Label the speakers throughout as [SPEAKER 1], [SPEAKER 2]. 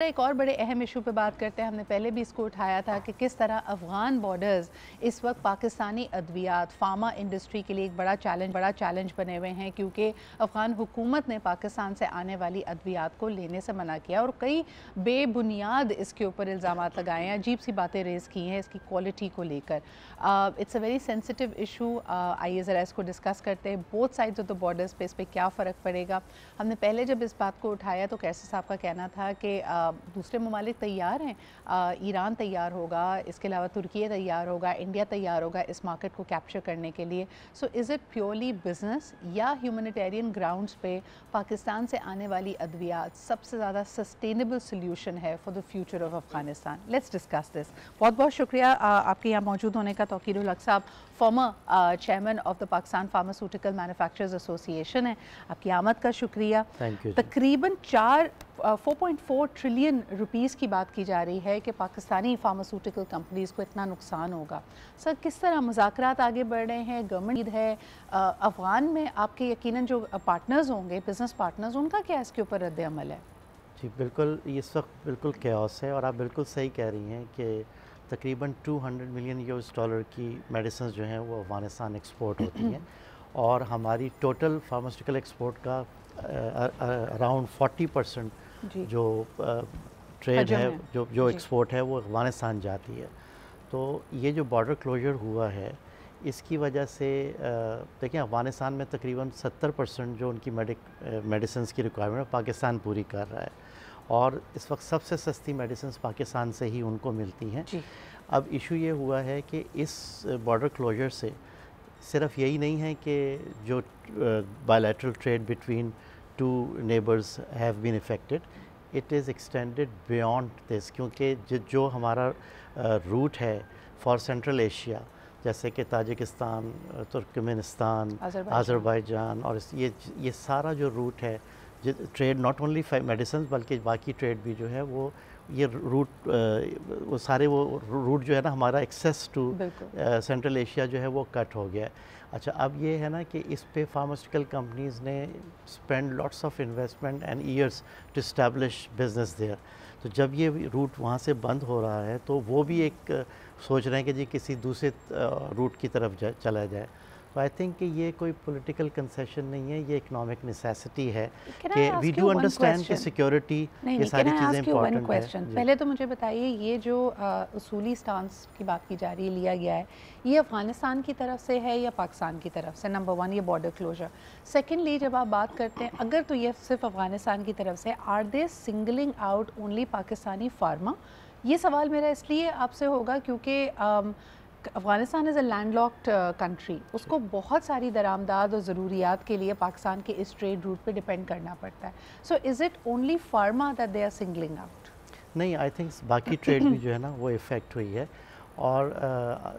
[SPEAKER 1] एक और बड़े अहम इशू पे बात करते हैं। हमने पहले भी इसको उठाया था कि किस तरह अफ़गान बॉर्डर्स इस वक्त पाकिस्तानी अद्वियात फार्मा इंडस्ट्री के लिए एक बड़ा चैलेंज बने हुए हैं, क्योंकि अफ़गान हुकूमत ने पाकिस्तान से आने वाली अद्वियात को लेने से मना किया और कई बेबुनियाद इसके ऊपर इल्ज़ामात लगाए हैं, अजीब सी बातें रेज़ की हैं इसकी क्वालिटी को लेकर। It's a very sensitive issue. आइए ज़रा इसको डिस्कस करते हैं, both sides of the borders पे इस पर क्या फ़र्क पड़ेगा। हमने पहले जब इस बात को उठाया तो कैसे साहब का कहना था कि दूसरे ममालिक तैयार हैं, ईरान तैयार होगा, इसके अलावा तुर्की तैयार होगा, इंडिया तैयार होगा इस मार्केट को कैप्चर करने के लिए। सो इज़ इट प्योरली बिजनेस या ह्यूमैनिटेरियन ग्राउंड्स पे पाकिस्तान से आने वाली अद्वियात सबसे ज़्यादा सस्टेनेबल सोल्यूशन है for the future of Afghanistan? Let's discuss this. बहुत बहुत शुक्रिया आपके यहाँ मौजूद होने का। तौकीरुल हक साहब former chairman of the Pakistan pharmaceutical manufacturers association है, आपकी आमद का शुक्रिया।
[SPEAKER 2] Thank you.
[SPEAKER 1] तकरीबन 4.4 ट्रिलियन रुपीस की बात की जा रही है कि पाकिस्तानी फार्मास्यूटिकल कंपनीज़ को इतना नुकसान होगा। सर, किस तरह मुज़ाकरात आगे बढ़ रहे हैं? गवर्नमेंट है अफ़गान में आपके यकीनन जो पार्टनर्स होंगे, बिज़नेस पार्टनर्स, उनका क्या इसके ऊपर रद्द अमल है?
[SPEAKER 2] जी बिल्कुल, इस वक्त बिल्कुल कैओस है और आप बिल्कुल सही कह रही हैं कि तकरीबन 200 मिलियन यूएस डॉलर की मेडिसिन जो हैं वो अफ़गानिस्तान एक्सपोर्ट होती हैं और हमारी टोटल फार्मास्यूटिकल एक्सपोर्ट का अराउंड 40% जो ट्रेड है, जो एक्सपोर्ट है वो अफ़गानिस्तान जाती है। तो ये जो बॉर्डर क्लोजर हुआ है इसकी वजह से देखिए अफ़गानिस्तान में तकरीबन 70% जो उनकी मेडिसिन की रिक्वायरमेंट पाकिस्तान पूरी कर रहा है और इस वक्त सबसे सस्ती मेडिसिन पाकिस्तान से ही उनको मिलती हैं। अब इशू ये हुआ है कि इस बॉर्डर क्लोजर से सिर्फ यही नहीं है कि जो bilateral trade between two neighbours have been affected, it is extended beyond this, क्योंकि जो हमारा रूट है फॉर सेंट्रल एशिया जैसे कि ताजिकिस्तान, तुर्कमेनिस्तान, आज़रबाईजान और ये सारा जो रूट है, ट्रेड नॉट ओनली मेडिसिन बल्कि बाकी ट्रेड भी जो है वो ये रूट वो सारे वो रूट जो है ना हमारा एक्सेस टू सेंट्रल एशिया जो है वो कट हो गया है। अच्छा, अब ये है ना कि इस पे फार्मास्यूटिकल कंपनीज़ ने spend lots of investment and years to establish business there. तो जब ये रूट वहाँ से बंद हो रहा है तो वो भी एक सोच रहे हैं कि जी किसी दूसरे रूट की तरफ चला जाए। तो आई थिंक कि ये कोई पॉलिटिकल कंसेशन नहीं है, ये इकोनॉमिक नेसेसिटी है कि वी डू अंडरस्टैंड कि सिक्योरिटी ये सारी चीज़ें इंपॉर्टेंट है।
[SPEAKER 1] पहले तो मुझे बताइए, ये जो उसूली स्टांस की बात की जा रही है, लिया गया है, ये अफ़गानिस्तान की तरफ से है या पाकिस्तान की तरफ से? नंबर वन, ये बॉर्डर क्लोजर। सेकेंडली, जब आप बात करते हैं अगर तो ये सिर्फ अफ़गानिस्तान की तरफ से, are they singling out only Pakistani pharma? ये सवाल मेरा इसलिए आपसे होगा क्योंकि Afghanistan is a landlocked country, उसको बहुत सारी दरामदाद और ज़रूरियात के लिए पाकिस्तान के इस ट्रेड रूट पे डिपेंड करना पड़ता है। So is it only pharma that they are singling out?
[SPEAKER 2] नहीं, आई थिंक बाकी ट्रेड भी जो है ना वो इफ़ेक्ट हुई है। और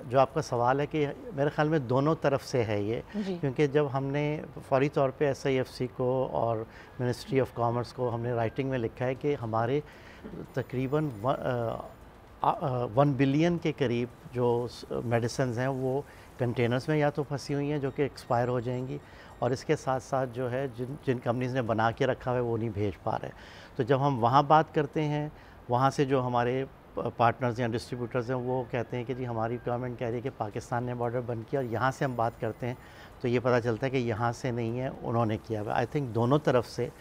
[SPEAKER 2] जो आपका सवाल है कि मेरे ख़्याल में दोनों तरफ से है ये, क्योंकि जब हमने फौरी तौर पे SIFC को और मिनिस्ट्री ऑफ कॉमर्स को हमने राइटिंग में लिखा है कि हमारे तकरीबन 1 बिलियन के करीब जो मेडिसिन हैं वो कंटेनर्स में या तो फंसी हुई हैं जो कि एक्सपायर हो जाएंगी, और इसके साथ साथ जो है जिन कंपनीज़ ने बना के रखा है वो नहीं भेज पा रहे। तो जब हम वहाँ बात करते हैं, वहाँ से जो हमारे पार्टनर्स या डिस्ट्रीब्यूटर्स हैं वो कहते हैं कि जी हमारी गवर्नमेंट कह रही है कि पाकिस्तान ने बॉर्डर बंद किया, और यहाँ से हम बात करते हैं तो ये पता चलता है कि यहाँ से नहीं है, उन्होंने किया हुआ। आई थिंक दोनों तरफ से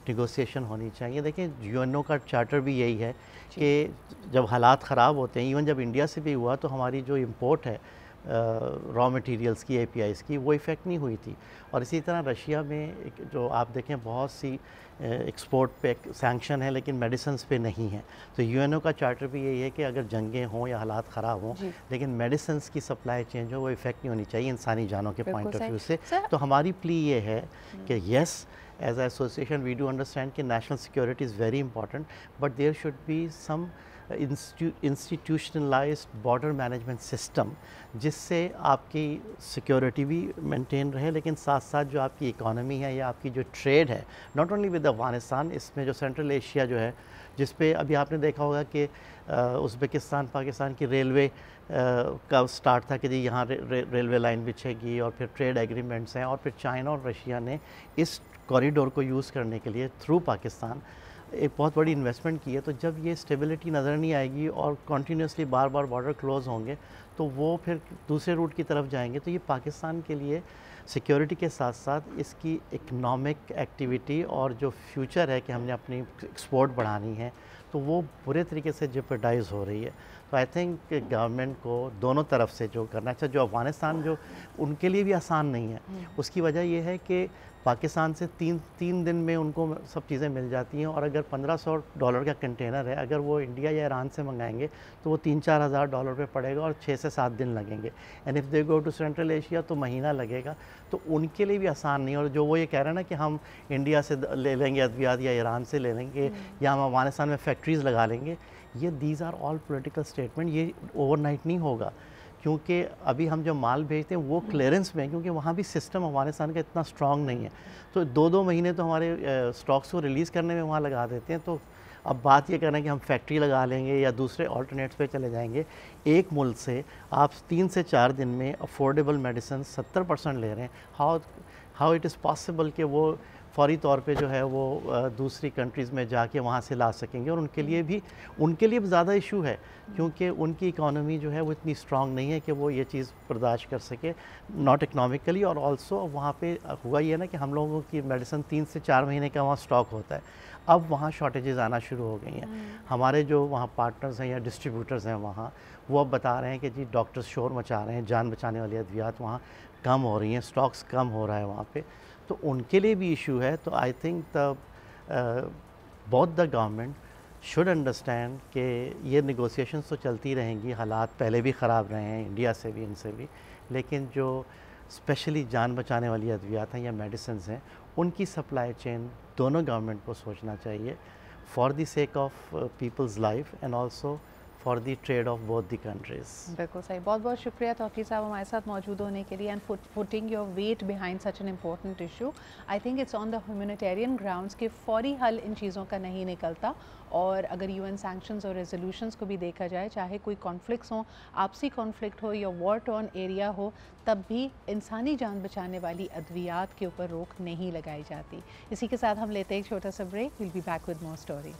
[SPEAKER 2] निगोसिएशन होनी चाहिए। देखिए UNO का चार्टर भी यही है कि जब हालात ख़राब होते हैं, इवन जब इंडिया से भी हुआ तो हमारी जो इंपोर्ट है रॉ मटेरियल्स की, APIs की, वो इफ़ेक्ट नहीं हुई थी। और इसी तरह रशिया में जो आप देखें बहुत सी एक्सपोर्ट पे सैंक्शन है लेकिन मेडिसिन पे नहीं है। तो UNO का चार्टर भी यही है कि अगर जंगें हों या हालात ख़राब हों लेकिन मेडिसिन की सप्लाई चेंज हो, वो इफ़ेक्ट नहीं होनी चाहिए इंसानी जानों के पॉइंट ऑफ व्यू से। तो हमारी प्ली ये है कि yes, as an association we do understand कि national security is very important, but there should be some institutionalized border management system जिससे आपकी सिक्योरिटी भी मेंटेन रहे, लेकिन साथ साथ जो आपकी इकोनॉमी है या आपकी जो ट्रेड है, नॉट ओनली विद अफ़गानिस्तान, इसमें जो सेंट्रल एशिया जो है, जिस पे अभी आपने देखा होगा कि उज़्बेकिस्तान पाकिस्तान की रेलवे का स्टार्ट था कि जी यहाँ रेलवे लाइन बिछेगी और फिर ट्रेड एग्रीमेंट्स हैं, और फिर चाइना और रशिया ने इस कॉरिडोर को यूज़ करने के लिए थ्रू पाकिस्तान एक बहुत बड़ी इन्वेस्टमेंट की है, तो जब ये स्टेबिलिटी नज़र नहीं आएगी और कंटिन्यूसली बार बार बॉर्डर क्लोज़ होंगे तो वो फिर दूसरे रूट की तरफ जाएंगे। तो ये पाकिस्तान के लिए सिक्योरिटी के साथ साथ इसकी इकनॉमिक एक्टिविटी और जो फ्यूचर है कि हमने अपनी एक्सपोर्ट बढ़ानी है, तो वो बुरे तरीके से जेपरडाइज हो रही है। तो आई थिंक गवर्नमेंट को दोनों तरफ से जो करना चाहिए। जो अफ़गानिस्तान जो उनके लिए भी आसान नहीं है, उसकी वजह यह है कि पाकिस्तान से तीन दिन में उनको सब चीज़ें मिल जाती हैं, और अगर $1500 का कंटेनर है, अगर वो इंडिया या ईरान से मंगाएंगे तो वो $3-4 हज़ार पे पड़ेगा और 6 से 7 दिन लगेंगे। And if they go to Central Asia तो महीना लगेगा। तो उनके लिए भी आसान नहीं है। और जो वो ये कह रहे हैं ना कि हम इंडिया से ले लेंगे अद्वियात या ईरान से ले लेंगे या हम अफगानिस्तान में फैक्ट्रीज़ लगा लेंगे, ये these are all political statement. ये ओवरनाइट नहीं होगा, क्योंकि अभी हम जो माल भेजते हैं वो क्लियरेंस में, क्योंकि वहाँ भी सिस्टम अफगानिस्तान का इतना स्ट्रॉन्ग नहीं है। तो 2-2 महीने तो हमारे स्टॉक्स को रिलीज़ करने में वहाँ लगा देते हैं। तो अब बात ये करना है कि हम फैक्ट्री लगा लेंगे या दूसरे ऑल्टरनेट्स पे चले जाएंगे। एक मुल्क से आप 3 से 4 दिन में अफोर्डेबल मेडिसिन 70% ले रहे हैं। हाउ इट इज़ पॉसिबल कि वो फ़ौरी तौर पे जो है वो दूसरी कंट्रीज़ में जाके वहाँ से ला सकेंगे। और उनके लिए भी ज़्यादा इशू है, क्योंकि उनकी इकॉनमी जो है वो इतनी स्ट्रॉन्ग नहीं है कि वो ये चीज़ बर्दाश्त कर सके, नॉट इकनॉमिकली। और ऑल्सो वहाँ पे हुआ ये ना कि हम लोगों की मेडिसिन 3 से 4 महीने का वहाँ स्टॉक होता है, अब वहाँ शॉर्टेजेस आना शुरू हो गई हैं। हमारे जो वहाँ पार्टनर्स हैं या डिस्ट्रीब्यूटर्स हैं वहाँ, वो अब बता रहे हैं कि जी डॉक्टर्स शोर मचा रहे हैं, जान बचाने वाली अद्वियात वहाँ कम हो रही हैं, स्टॉक्स कम हो रहा है वहाँ पे, तो उनके लिए भी इशू है। तो I think both the government should understand कि ये नेगोशिएशंस तो चलती रहेंगी, हालात पहले भी ख़राब रहे हैं इंडिया से भी, इनसे भी, लेकिन जो स्पेशली जान बचाने वाली अद्वियात हैं या मेडिसिन हैं, उनकी सप्लाई चेन दोनों गवर्नमेंट को सोचना चाहिए, for the sake of people's life and also for the trade off both the countries.
[SPEAKER 1] बिल्कुल सही। बहुत बहुत शुक्रिया तौकीर साहब हमारे साथ मौजूद होने के लिए and putting your weight behind such an important issue. I think it's on the humanitarian grounds के फौरी हल इन चीज़ों का नहीं निकलता, और अगर यूएन सैंक्शंस और रेजोल्यूशंस को भी देखा जाए, चाहे कोई कॉन्फ्लिक्ट्स हो, आपसी कॉन्फ्लिक्ट हो या वॉर टॉर्न एरिया हो, तब भी इंसानी जान बचाने वाली अद्वियात के ऊपर रोक नहीं लगाई जाती। इसी के साथ हम लेते हैं एक छोटा सा break. Will be back with more stories.